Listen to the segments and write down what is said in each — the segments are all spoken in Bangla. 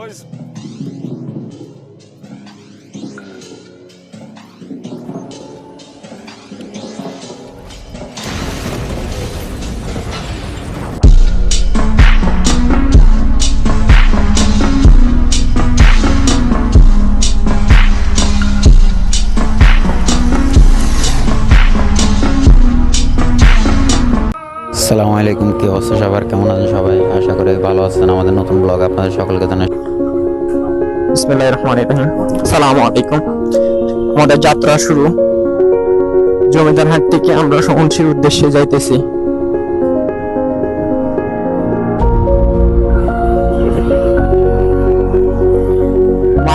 boys. আসসালামু আলাইকুম, কি অবস্থা সবার? কেমন আছেন সবাই? আশা করি ভালো আছেন। আমাদের নতুন ব্লগ আপনাদের সকলকে জানাই বিসমিল্লাহির রহমানির রহিম। আসসালামু আলাইকুম। আমাদের যাত্রা শুরু। জমিদারহাট থেকে আমরা শহনশীর উদ্দেশ্যে যাইতেছি।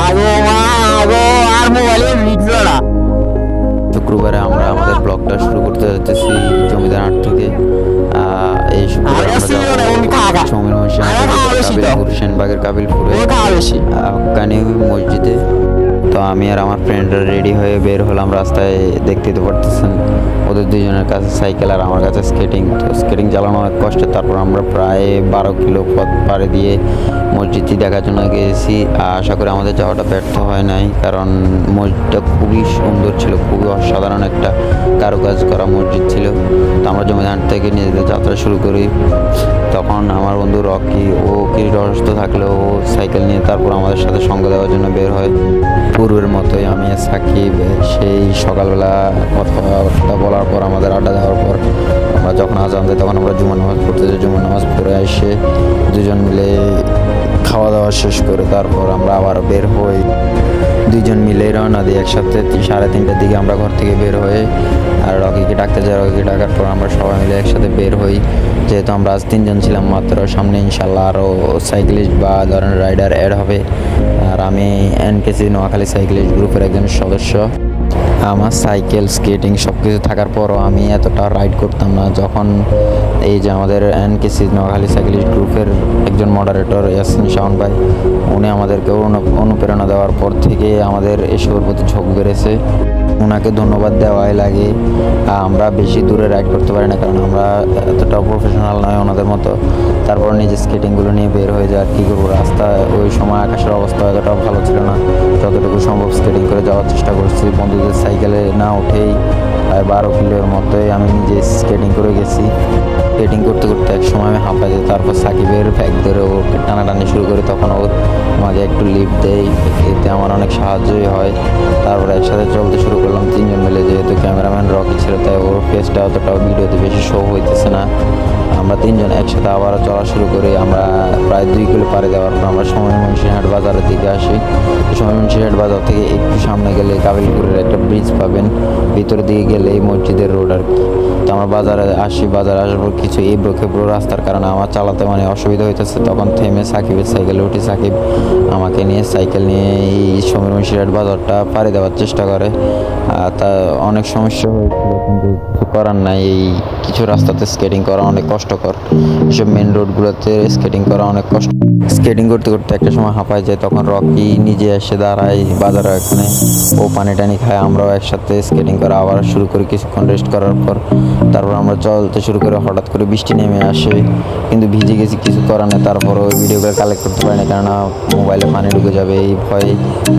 আর মোবাইলের ভিডিওটা শুক্রবারে আমরা আমাদের ব্লগটা শুরু করতে যাচ্ছি জমিদারহাট থেকে। এই শুক্রবারে আমরা যাবো সমীর কাবিলপুর, সেনবাগের কাবিলপুরে হক্কানি মসজিদে। তো আমি আর আমার ফ্রেন্ডরা রেডি হয়ে বের হলাম রাস্তায়। দেখতে তো পারতেছেন ওদের দুজনের কাছে সাইকেল আর আমার কাছে স্কেটিং। তো স্কেটিং চালানো অনেক কষ্টের। তারপর আমরা প্রায় 12 কিলো পথ পাড়ি দিয়ে মসজিদটি দেখার জন্য গিয়েছি। আশা করি আমাদের যাওয়াটা ব্যর্থ হয় নাই, কারণ মসজিদটা খুবই সুন্দর ছিল, খুবই অসাধারণ একটা কারুকাজ করা মসজিদ ছিল। তো আমরা জমিদারহাট থেকে নিজেদের যাত্রা শুরু করি। তখন আমার বন্ধু রকি, ও কিছুটা অসুস্থ থাকলেও ও সাইকেল নিয়ে তারপর আমাদের সাথে সঙ্গ দেওয়ার জন্য বের হয়। পূর্বের মতোই আমি সাকিব সেই সকালবেলা কথাবার্তা বলার পর, আমাদের আড্ডা দেওয়ার পর আমরা যখন আজান দেয় তখন আমরা জুমার নামাজ পড়তে যাই। জুমার নামাজ পড়ে এসে দুজন মিলে খাওয়া দাওয়া শেষ করে তারপর আমরা আবার বের হই। দুইজন মিলে রওনা দিই একসাথে। 3:30টার দিকে আমরা ঘর থেকে বের হয়ে আর রকিকে ডাকতে যাই। রকিকে ডাকার পর আমরা সবাই মিলে একসাথে বের হই। যেহেতু আমরা আজ 3জন ছিলাম মাত্র, সামনে ইনশাল্লাহ আরও সাইক্লিস্ট বা ধরেন রাইডার অ্যাড হবে। আর আমি এনকেসি নোয়াখালী সাইক্লিস্ট গ্রুপের একজন সদস্য। আমার সাইকেল, স্কেটিং সব কিছু থাকার পরও আমি এতটা রাইড করতাম না। যখন এই যে আমাদের এনকেসি নোয়াখালী সাইক্লিস্ট গ্রুপের একজন মডারেটর ইয়াসিন শাওন ভাই, উনি আমাদেরকে অনুপ্রেরণা দেওয়ার পর থেকে আমাদের এসবের প্রতি ঝোঁক বেড়েছে। ওনাকে ধন্যবাদ দেওয়াই লাগে। আমরা বেশি দূরে রাইড করতে পারি না, কারণ আমরা এতটা প্রফেশনাল নয় ওনাদের মতো। তারপর নিজের স্কেটিংগুলো নিয়ে বের হয়ে যায়। আর কী করবো, রাস্তা ওই সময় আকাশের অবস্থা এতটাও ভালো ছিল না। যতটুকু সম্ভব স্কেটিং করে যাওয়ার চেষ্টা করছি। বন্ধুদের সাইকেলে না উঠেই প্রায় 12 কিলোর মতোই আমি নিজে স্কেটিং করে গেছি। স্কেটিং করতে করতে এক সময় আমি হাঁপাই যাই। তারপর সাকিবের ব্যাগ ধরে ওকে টানাটানি শুরু করি, তখন ও আমাকে একটু লিফট দেয়। এতে আমার অনেক সাহায্যই হয়। তারপরে একসাথে চলতে শুরু করলাম 3জন মিলে। যেহেতু ক্যামেরাম্যান রকি ছিল, তাই ওর ফেসটা অতটাও ভিডিওতে বেশি শো হইতেছে না। আমরা 3জন একসাথে আবারও চলা শুরু করি। আমরা প্রায় 2 কিলো পাড়ি দেওয়ার পর আমরা ময়মনসিংহাট বাজারের দিকে আসি। ময়মনসিংহাট বাজার থেকে একটু সামনে গেলে কাবিলপুরের একটা ব্রিজ পাবেন, ভিতরের দিকে গেলে এই মসজিদের রোড আর কি। তো আমরা বাজারে আসি। বাজারে আসার পর কিছু এবড়ো খেবড়ো রাস্তার কারণে আমার চালাতে অসুবিধা হইতেছে। তখন থেমে সাকিবের সাইকেলে উঠি। সাকিব আমাকে নিয়ে সাইকেল নিয়ে এই ময়মনসিংহাট বাজারটা পাড়ি দেওয়ার চেষ্টা করে। তা অনেক সমস্যা হয়েছিল, কিন্তু কিছু করার নাই। এই কিছু রাস্তাতে স্কেটিং করা অনেক কষ্টকর। এসব মেন রোডগুলোতে স্কেটিং করা অনেক কষ্ট। স্কেটিং করতে করতে একটা সময় হাঁপায় যায়। তখন রকি নিজে এসে দাঁড়ায় বাজারের এখানে। ও পানি টানি খায়, আমরাও একসাথে স্কেটিং করা আবার শুরু করি। কিছুক্ষণ রেস্ট করার পর তারপর আমরা চলতে শুরু করে। হঠাৎ করে বৃষ্টি নেমে আসে, কিন্তু ভিজে গেছি, কিছু করার নেই। তারপরও ভিডিওগুলো কালেক্ট করতে পারি না, কেননা মোবাইলে পানি ঢুকে যাবে এই ভয়ে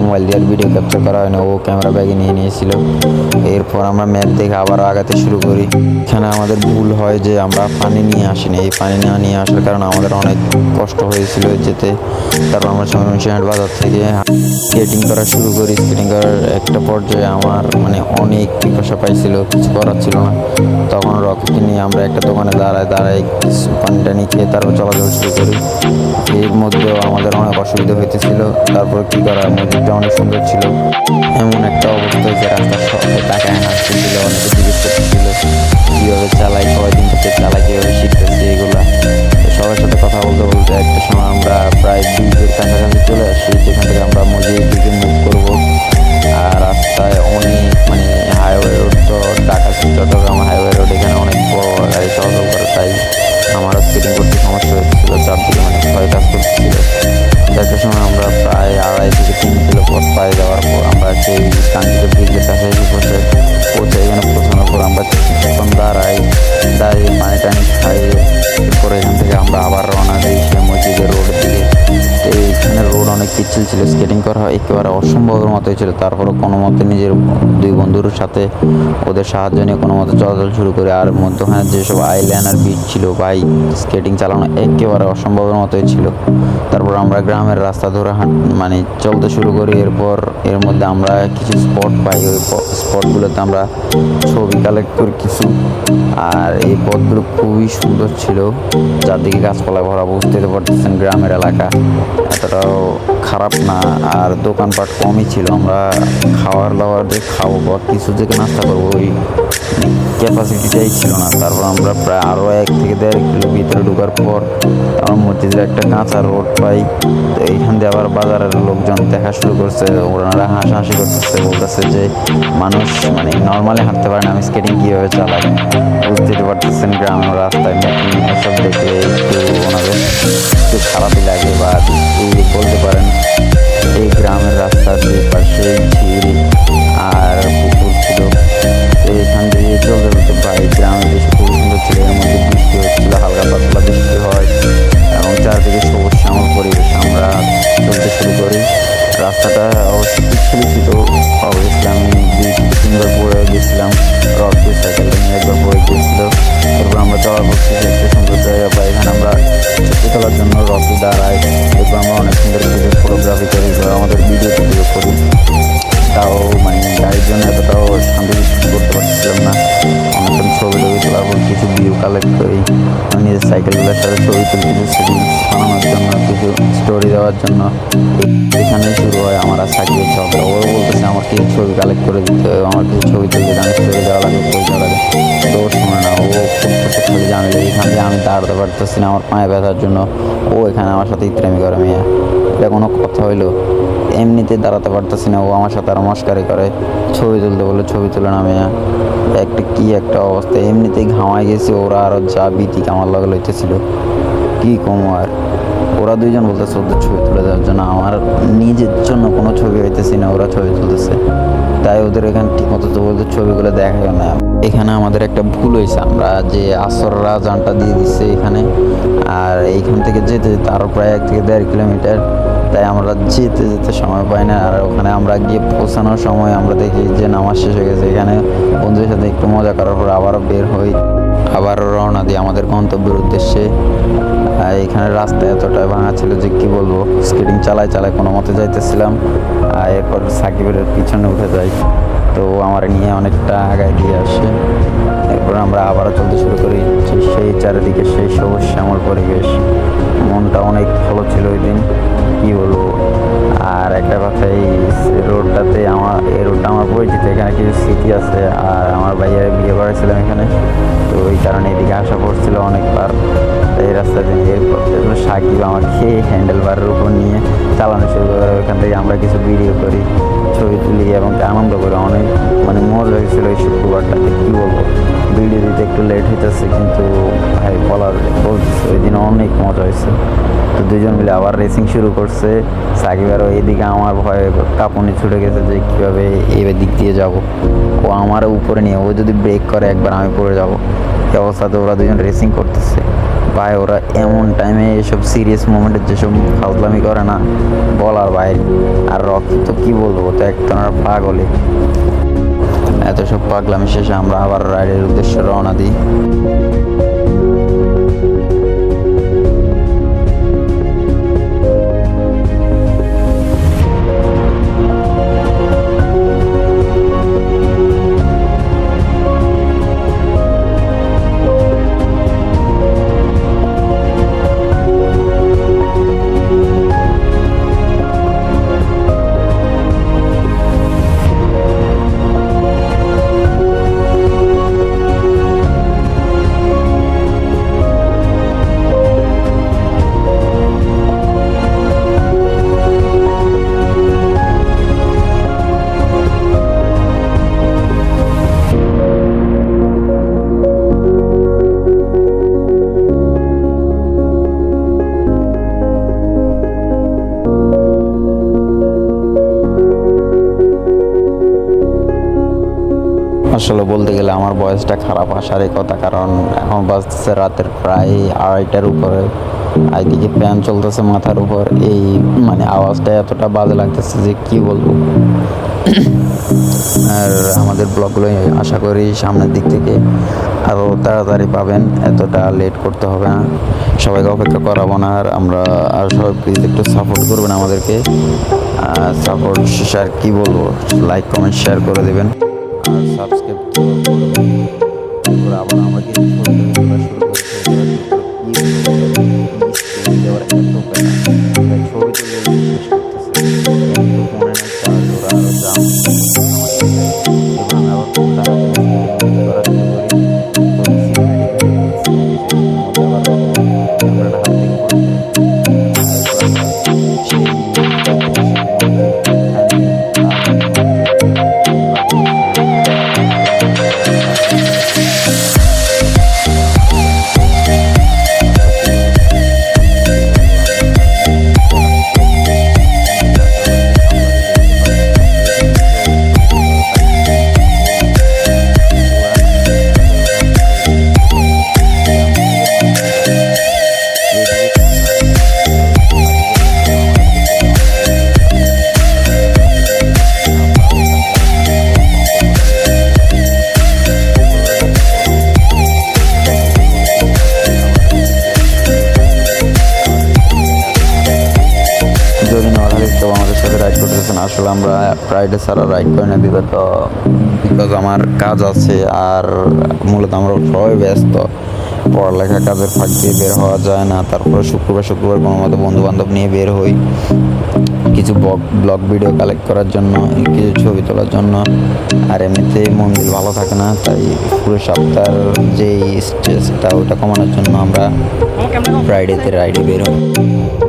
মোবাইল দিয়ে আর ভিডিও ক্যাপচার করা হয় না। ও ক্যামেরা ব্যাগে নিয়ে নিয়েছিল। এরপর আমরা ম্যাপ দেখে আবার আগাতে শুরু করি। এখানে আমাদের ভুল হয় যে আমরা পানি নিয়ে আসিনি। এই পানি না নিয়ে আসার কারণে আমাদের অনেক কষ্ট হয়েছিল যেতে। তারপর আমরা ময়মনসিংহাট বাজার থেকে স্কেটিং করা শুরু করি। স্কেটিং করার একটা পর্যায়ে আমার অনেক পিপাসা পাইছিল, কিছু করার ছিল না। তখন রকিকে নিয়ে আমরা একটা দোকানে দাঁড়াই পানি টানি খেয়ে তারপর চলাচল শুরু করি। এর মধ্যেও আমাদের অনেক অসুবিধা হইতেছিল। তারপর কী করা, মসজিদটা অনেক সুন্দর ছিল। এমন একটা অবস্থা হয়েছে, রাস্তার সবাই তাকায় হাসতেছিল, অনেকে জিজ্ঞেস করতেছিল কীভাবে চালাই, কয়দিন থেকে চালাই, কীভাবে শিখতেছি এগুলা। সবার সাথে কথা বলতে বলতে একটা সময় আমরা প্রায় ব্রিজের কাছাকাছি চলে আসি, যেখান থেকে আমরা মসজিদের দিকে মুভ করবো। আর রাস্তায় অনেক হাইওয়ে রোড, তো ঢাকা চট্টগ্রাম হাইওয়ে রোড, এখানে অনেক বড় গাড়ি চলাচল করে। তাই আমারও স্কেটিং করতে সমস্যা হচ্ছিল, চারদিকে ভয় কাজ করতেছিল। একটা সময় আমরা প্রায় 2.5 থেকে 3 কিলো পথ পাড়ি দেওয়ার পর আমরা সেই কাঙ্ক্ষিত ব্রিজের কাছে এসে পৌঁছে। এখানে পৌঁছানোর পর আমরা কিছুক্ষণ দাঁড়িয়ে পানি টানি খাই। এরপরে এখান পিচ্ছিল ছিল, স্কেটিং করা একেবারে অসম্ভবের মতোই ছিল। তারপরও কোনো মতে নিজের দুই বন্ধুর সাথে ওদের সাহায্য নিয়ে কোনো মতে চলাচল শুরু করি। আর মধ্যখানে যেসব আইল্যান্ড আর বিচ ছিল ভাই, স্কেটিং চালানো একেবারে অসম্ভবের মতোই ছিল। তারপর আমরা গ্রামের রাস্তা ধরে মানে চলতে শুরু করি। এরপর এর মধ্যে আমরা কিছু স্পট পাই, ওই স্পটগুলোতে আমরা ছবি কালেক্ট করি কিছু। আর এই পথগুলো খুবই সুন্দর ছিল, চারদিকে গাছপালা ভরা, বুঝতে পারতেছেন গ্রামের এলাকা, এতটাও খারাপ না। আর দোকানপাট কমই ছিল, আমরা খাওয়ার দাওয়ার দিয়ে খাবো বা কিছু থেকে নাস্তা করবো ওই ক্যাপাসিটিটাই ছিল না। তারপর আমরা প্রায় আরও 1 থেকে 1.5 কিলো ভিতরে ঢোকার পর আমার মসজিদের একটা কাঁচা রোড পাই। তো এইখান দিয়ে আবার বাজারের লোকজন দেখা শুরু করছে, ওনারা হাসাহাসি করতেছে, বলতেছে যে মানুষ মানে নর্মালি হাঁটতে পারে না, আমি স্কেটিং কীভাবে চালাই। বুঝতে পারতেছেন গ্রামের রাস্তায় নতুন এসব দেখলে একটু ওনাদের একটু খারাপই লাগে। বা এই বলতে পারেন এই গ্রামের রাস্তার দুই পাশে ঝিল আর পুকুর ছিল। তো এখান দিয়ে চলতে চলতে ভাই গ্রামের বেশ খুব সুন্দর ছিল। এর মধ্যে বৃষ্টি হচ্ছিল, হালকা পাতলা বৃষ্টি হয় এবং চারদিকে সবুজ শ্যামল পরিবেশ। আমরা চলতে শুরু করি। রাস্তাটা অবশ্য পিচ্ছিল ছিল, অবশ্যই আমি 2-3বার পড়ে গেছিলাম, রকি সাইকেল নিয়ে একবার পড়ে গিয়েছিল। তারপর আমরা যাওয়ার পর একটা সুন্দর জায়গা পাই, এখানে আমরা ছবি তোলার জন্য রকি দাঁড়াই। এরপর আমরা অনেক সুন্দর কিছু ফটোগ্রাফি করি বা আমাদের ভিডিও করি। তাও মানে গাড়ির জন্য এতটাও শান্তি করতে পারছিলাম না। অনেকক্ষণ ছবি তোলার পর কিছু ভিউ কালেক্ট করি, নিজের সাইকেলগুলোর সাথে ছবি তুলি, কিছু সেটিংস বানানোর জন্য, কিছু স্টোরি দেওয়ার জন্য। এখানে শুরু হয় আমার আর সাকিবের ঝগড়া। ওরা বলতেছে আমার কিছু ছবি কালেক্ট করে দিতে হবে, আমার কিছু ছবি তুলতে গান স্টোরি দেওয়া লাগে, পয়সা লাগে। তো ও শোনে না, ও খুব জামিলে। এখান দিয়ে আমি দাঁড়াতে পারতেছি না আমার পায়ে ব্যথার জন্য। ও এখানে আমার সাথে ইত্রামি করে, মেয়ে এটা কোনো কথা হইলো? এমনিতে দাঁড়াতে পারতেছি না, ও আমার সাথে আর মস্কারি করে। ছবি তুলতে বলে ছবি তুলে না মেয়া, একটা অবস্থা। এমনিতেই ঘামায় গেছি, ওরা আরও যা বিতিক আমার লগে লইতেছিল কি কম। আর ওরা দুইজন বলতেছে ওদের ছবি তুলে দেওয়ার জন্য, আমার নিজের জন্য কোনো ছবি হইতেছি না, ওরা ছবি তুলতেছে। তাই ওদের এখানে ঠিক মতো তো ওদের ছবিগুলো দেখায় না। এখানে আমাদের একটা ভুল হয়েছে, আমরা যে আসর রাজানটা দিয়ে দিচ্ছে এখানে, আর এইখান থেকে যেতে যেতে আরও প্রায় 1 থেকে 1.5 কিলোমিটার। তাই আমরা যেতে যেতে সময় পাই না। আর ওখানে আমরা গিয়ে পৌঁছানোর সময় আমরা দেখি যে নামাজ শেষ হয়ে গেছে। এখানে বন্ধুদের সাথে একটু মজা করার পর আবারও বের হই, আবারও রওনা দিই আমাদের গন্তব্যের উদ্দেশ্যে। আর এখানে রাস্তা এতটাই ভাঙা ছিল যে কি বলবো, স্কেটিং চালায় কোনো মতে যাইতেছিলাম। আর এরপর সাকিবের পিছনে উঠে যাই, তো আমার নিয়ে অনেকটা আগায় দিয়ে আসে। এরপর আমরা আবারও চলতে শুরু করি। সেই চারিদিকে সেই সবুজ শ্যামল পরিবেশ, মনটা অনেক ভালো ছিল ওই দিন, কি বলবো। আর একটা কথা, এই রোডটা আমার পরিচিত, এখানে কিছু স্মৃতি আছে। আর আমার ভাইয়ের বিয়ে করেছিলাম এখানে, তো ওই কারণে এদিকে আসা পড়ছিল অনেকবার। এই রাস্তা দিয়ে এরপর সাকিব আমাকে হ্যান্ডেল বারের উপর নিয়ে চালানো শুরু করে। ওইখান থেকে আমরা কিছু ভিডিও করি, ছবি তুলি এবং আনন্দ করি। অনেক মানে মজা হয়েছিল এই শুক্রবারটাতে, কী বলবো। ভিডিও দিতে একটু লেট হইতেছে, কিন্তু ভাই বলতেছে ওই দিন অনেক মজা হয়েছে। তো দুজন মিলে আবার রেসিং শুরু করছে। সাকিব আরও এদিকে আমার ভয়ে কাঁপুনি ছুটে গেছে যে কীভাবে এই দিক দিয়ে যাব। ও আমার উপরে নিয়ে, ও যদি ব্রেক করে একবার আমি পড়ে যাব। এই অবস্থাতে ওরা দুজন রেসিং করতেছে ভাই। ওরা এমন টাইমে এসব সিরিয়াস মোমেন্টে যেসব ফাজলামি করে না, বলার বাইরে। আর রকি তো কী বলবো, তো একজনের পাগলে। এত সব পাগলামি শেষে আমরা আবার রাইডের উদ্দেশ্যে রওনা দিই। আসলে বলতে গেলে আমার বয়সটা খারাপ আসারই কথা, কারণ এখন বাজতেছে রাতের প্রায় 2:30টার উপরে। এইদিকে ফ্যান চলতেছে মাথার উপর, এই মানে আওয়াজটা এতটা বাজে লাগতেছে যে কি বলবো। আর আমাদের ব্লগগুলো আশা করি সামনের দিক থেকে আরও তাড়াতাড়ি পাবেন, এতটা লেট করতে হবে না, সবাইকে অপেক্ষা করাবো না। আর আমরা আর সবাই প্লিজ একটু সাপোর্ট করবেন আমাদেরকে, সাপোর্ট শেয়ার কি বলবো, লাইক কমেন্ট শেয়ার করে দেবেন আর সাবস্ক্রাইব আবার আমরা কিছু ছবি তোলা শুরু করেছি। ছবি তুলে শেষ করতেছে, কিন্তু ফোনে না চার্জ ওরা আরো দাম এবং আবার খুব তাড়াতাড়ি করা শুরু করি। তো সিনেমাটিক মধ্যে আবার ক্যামেরাটা হাত থেকে আমাদের সাথে রাইড করতেছেন। আসলে আমরা ফ্রাইডে ছাড়া রাইড করি না, বিকজ আমার কাজ আছে, আর মূলত আমরা সবাই ব্যস্ত, পড়ালেখা কাজের ফাঁক দিয়ে বের হওয়া যায় না। তারপরে শুক্রবার কোনো মতো বন্ধু বান্ধব নিয়ে বের হই কিছু ব্লগ ভিডিও কালেক্ট করার জন্য, কিছু ছবি তোলার জন্য। আর এমনিতে মন্দির ভালো থাকে না, তাই পুরো সপ্তাহের যেই স্ট্রেসটা ওটা কমানোর জন্য আমরা ফ্রাইডেতে রাইডে বের হই।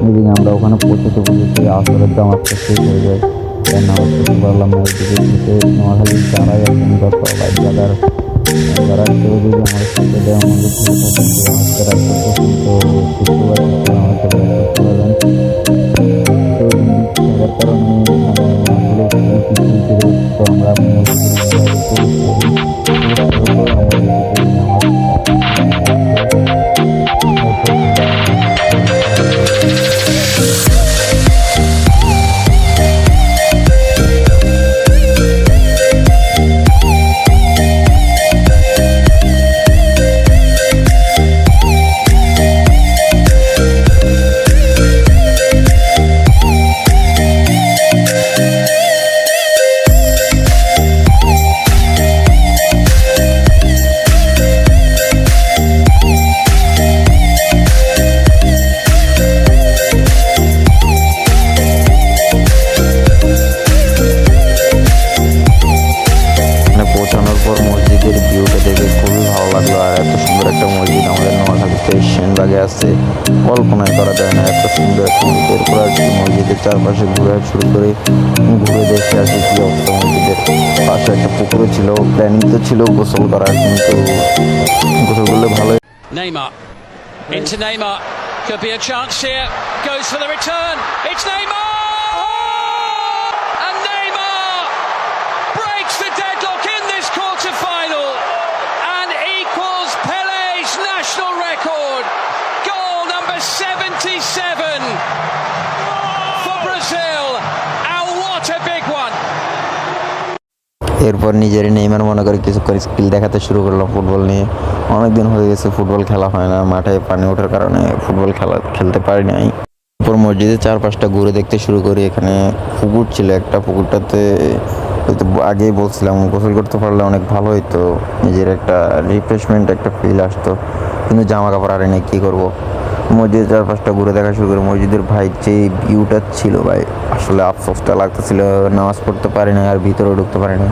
এদিকে আমরা ওখানে পৌঁছতে আসরের দাম আস্তে শেষ হয়ে যায়, তাই নামাজ পড়তে পারলাম না। এদিকে নোয়াখালীর যারাই আছেন যত বাইক যারা কেউ যদি আমাদের সাথে দেয় আমাদের থেকে থাকেন যে আমার সাথে রাইড করতেছেন, তো শুক্রবার আমার সাথে রাইড করতে পারবেন। তো থাকার কারণে আসলে তো আমরা সেনবাগে আছে, কল্পনাই করা যায় না এত সুন্দর একটা মসজিদ। এরপর আর কি মসজিদের চারপাশে ঘুরে শুরু করে ঘুরে দেখে আসি কি অবস্থা। মসজিদের পাশে একটা পুকুরও ছিল, প্ল্যানিং তো ছিল গোসল করার, কিন্তু গোসল করলে ভালোই। Neymar into Neymar, could be a chance here, goes for the return, it's Neymar! And Neymar breaks the deadlock in this quarter-final and equals Pele's national record. Goal number 77 for Brazil, and what a big one! এরপর নিজেরই নেইমার মনে করে কিছুক্ষণ স্কিল দেখাতে শুরু করলাম ফুটবল নিয়ে। অনেকদিন হয়ে গেছে ফুটবল খেলা হয় না, মাঠে পানি ওঠার কারণে ফুটবল খেলতে পারি নাই। এরপর মসজিদের চারপাশটা ঘুরে দেখতে শুরু করি। এখানে পুকুর ছিল একটা, পুকুরটাতে আগেই বলছিলাম গোসল করতে পারলে অনেক ভালো হইতো, নিজের একটা রিফ্রেশমেন্ট একটা ফিল আসতো, কিন্তু জামা কাপড় আরে নেই, কী করবো। মসজিদের চারপাশটা ঘুরে দেখা শুরু করে। মসজিদের ভাই যে ভিউটা ছিল ভাই, আসলে আফসোসটা লাগতেছিল, নামাজ পড়তে পারি না আর ভিতরেও ঢুকতে পারি না।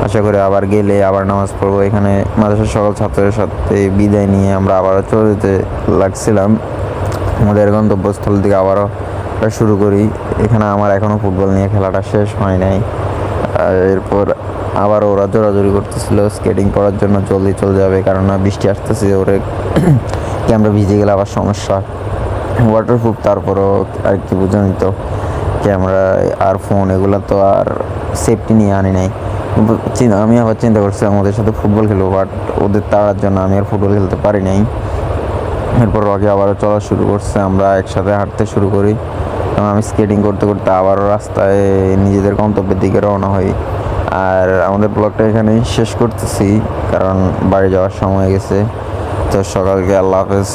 আশা করি আবার গেলে আবার নামাজ পড়বো। এখানে মাদ্রাসার সকল ছাত্রের সাথে বিদায় নিয়ে আমরা আবারও চলে যেতে লাগছিলাম আমাদের গন্তব্যস্থল থেকে। আবারও শুরু করি। এখানে আমার এখনও ফুটবল নিয়ে খেলাটা শেষ হয় নাই। এরপর আবার ওরা জোরাজোরি করতেছিল স্কেটিং করার জন্য, জলদি চলে যাবে কারণ বৃষ্টি আসতেছে, ওরে ক্যামেরা ভিজে গেলে আবার সমস্যা। ওয়াটারপ্রুফ, তারপরও আর কি বুঝানি তো, ক্যামেরা আর ফোন এগুলো তো আর সেফটি নিয়ে আনি নাই। আমি আবার চিন্তা করছিলাম ওদের সাথে ফুটবল খেলবো, বাট ওদের তাড়ার জন্য আমি আর ফুটবল খেলতে পারি নাই। এরপর রকি আবারও চলা শুরু করছে, আমরা একসাথে হাঁটতে শুরু করি এবং আমি স্কেটিং করতে করতে আবারও রাস্তায় নিজেদের গন্তব্যের দিকে রওনা হই। আর আমাদের ব্লগটা এখানেই শেষ করতেছি, কারণ বাড়ি যাওয়ার সময় গেছে। তো সকালকে আল্লাহ হাফেজ।